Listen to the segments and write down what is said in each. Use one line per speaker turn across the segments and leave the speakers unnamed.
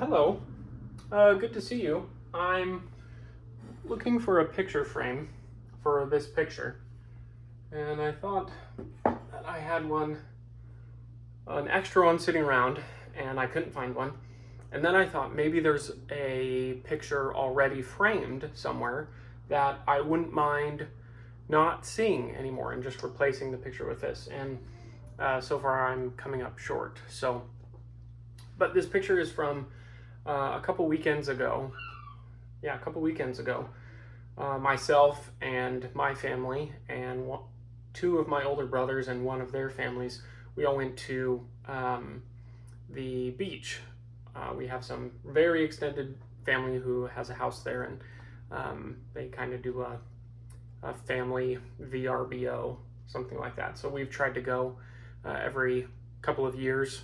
Hello. Good to see you. I'm looking for a picture frame for this picture, and I thought that I had an extra one sitting around, and I couldn't find one. And then I thought maybe there's a picture already framed somewhere that I wouldn't mind not seeing anymore and just replacing the picture with this. And so far I'm coming up short. But this picture is from a couple weekends ago. Yeah, a couple weekends ago. Myself and my family and two of my older brothers and one of their families, we all went to the beach. We have some very extended family who has a house there, and they kind of do a family VRBO, something like that. So we've tried to go every couple of years,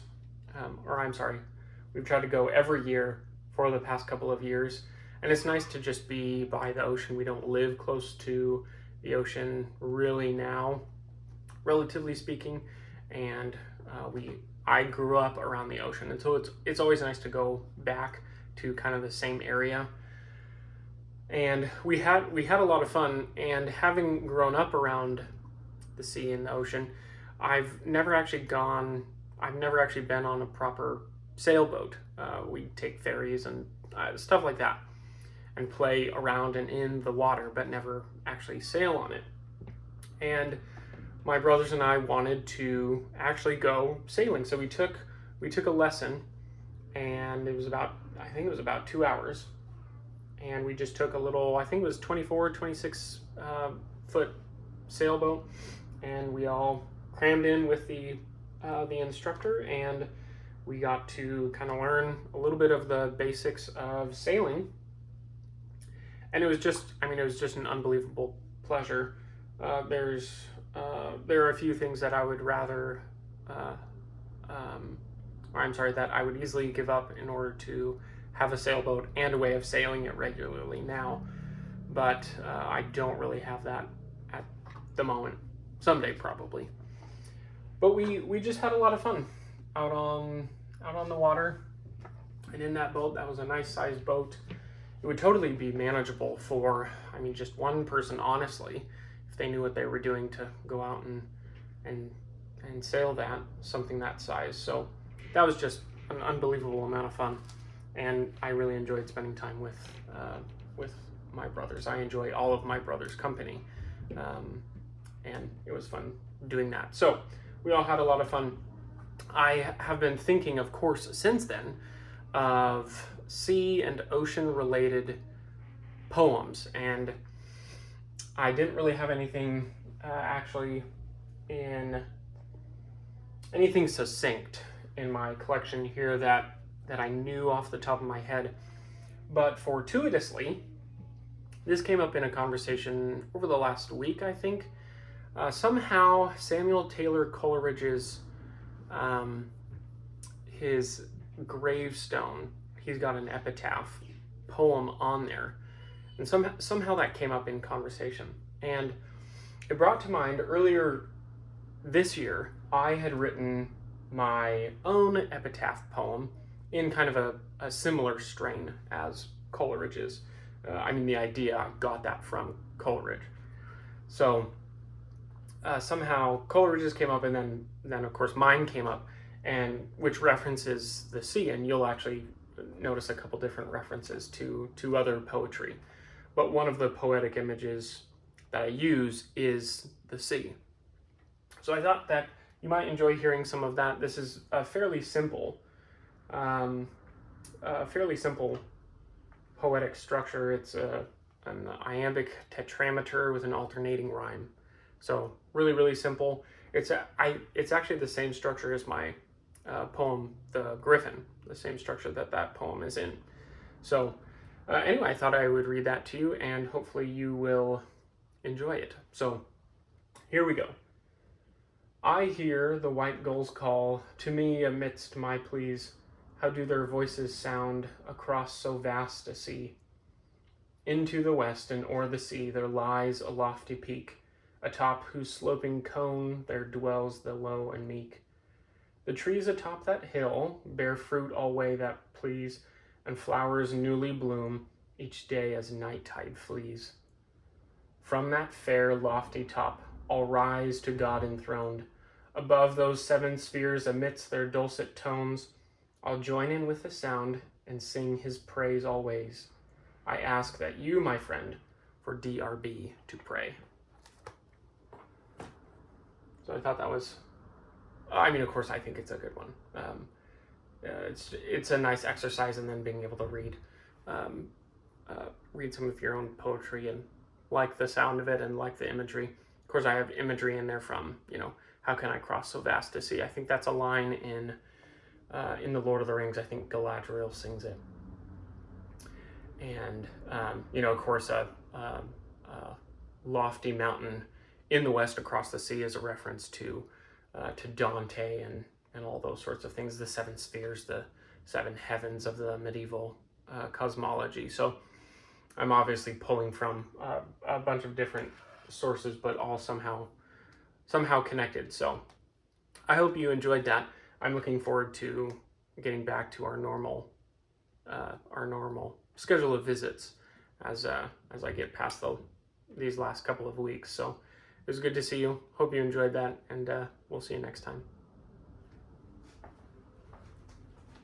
we've tried to go every year for the past couple of years. And it's nice to just be by the ocean. We don't live close to the ocean really now, relatively speaking, and I grew up around the ocean, and so it's always nice to go back to kind of the same area. And we had a lot of fun. And having grown up around the sea and the ocean, I've never actually been on a proper sailboat. We take ferries and stuff like that, and play around and in the water, but never actually sail on it. And my brothers and I wanted to actually go sailing, so we took a lesson, and I think it was about 2 hours, and we just took a little, I think it was 26 foot sailboat, and we all crammed in with the instructor, and we got to kind of learn a little bit of the basics of sailing. And it was just an unbelievable pleasure. There are a few things that I would rather, that I would easily give up in order to have a sailboat and a way of sailing it regularly now. But I don't really have that at the moment. Someday, probably. But we just had a lot of fun out on the water, and in that boat. That was a nice sized boat. It would totally be manageable for, just one person, honestly, if they knew what they were doing, to go out and sail something that size. So that was just an unbelievable amount of fun, and I really enjoyed spending time with my brothers. I enjoy all of my brothers' company, and it was fun doing that. So we all had a lot of fun. I have been thinking, of course, since then, of sea and ocean related poems, and I didn't really have anything anything succinct in my collection here that I knew off the top of my head. But fortuitously, this came up in a conversation over the last week, I think. Somehow Samuel Taylor Coleridge's his gravestone, he's got an epitaph poem on there, and somehow that came up in conversation, and it brought to mind earlier this year I had written my own epitaph poem in kind of a similar strain as Coleridge's. The idea, I got that from Coleridge. So somehow Coleridge's came up, and then of course mine came up, and which references the sea, and you'll actually notice a couple different references to other poetry. But one of the poetic images that I use is the sea. So I thought that you might enjoy hearing some of that. This is a fairly simple poetic structure. It's an iambic tetrameter with an alternating rhyme. So really, really simple. It's actually the same structure as my poem, The Griffin, the same structure that poem is in. So anyway, I thought I would read that to you, and hopefully you will enjoy it. So here we go. I hear the white gulls call to me amidst my pleas. How do their voices sound across so vast a sea? Into the west and o'er the sea there lies a lofty peak, atop whose sloping cone there dwells the low and meek. The trees atop that hill bear fruit all way that please, and flowers newly bloom each day as nighttide flees. From that fair lofty top I'll rise to God enthroned. Above those seven spheres, amidst their dulcet tones, I'll join in with the sound and sing his praise always. I ask that you, my friend, for DRB to pray. So I thought that was, I mean, of course, I think it's a good one. It's a nice exercise, and then being able to read some of your own poetry and like the sound of it and like the imagery. Of course, I have imagery in there from, how can I cross so vast to sea? I think that's a line in The Lord of the Rings. I think Galadriel sings it. And, of course, a lofty mountain in the west across the sea is a reference to Dante and all those sorts of things, the seven spheres, the seven heavens of the medieval cosmology. So I'm obviously pulling from a bunch of different sources, but all somehow connected. So I hope you enjoyed that. I'm looking forward to getting back to our normal schedule of visits as I get past these last couple of weeks. So it was good to see you. Hope you enjoyed that, and we'll see you next time.